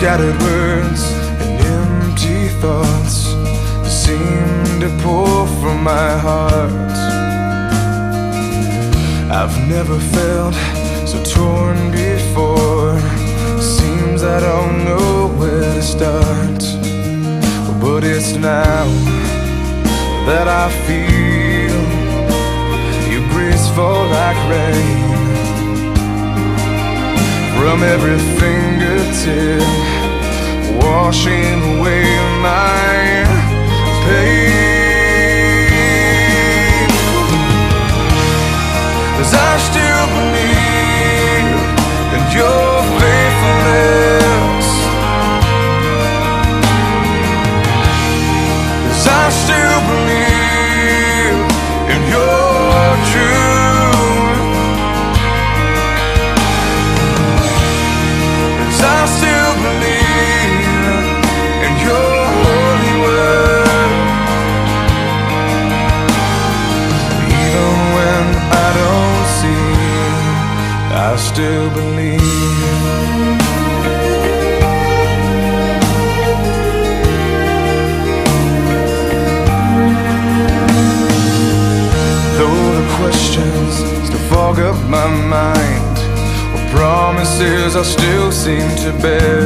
scattered words and empty thoughts seem to pour from my heart. I've never felt so torn before. Seems I don't know where to start, but it's now that I feel your grace fall like rain from every fingertip, washing away my pain. 'Cause I still believe in your faithfulness. 'Cause I still believe in your truth. 'Cause I still believe in your holy word. Even when I don't see, I still believe. Though the questions still fog up my mind, or promises I still seem to bear,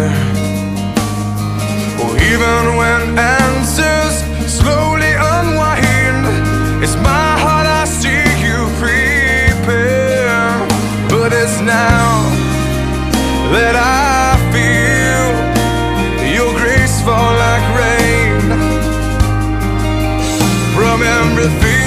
or even when answers slowly unwind, it's my heart I see you prepare. But it's now that I feel your grace fall like rain from everything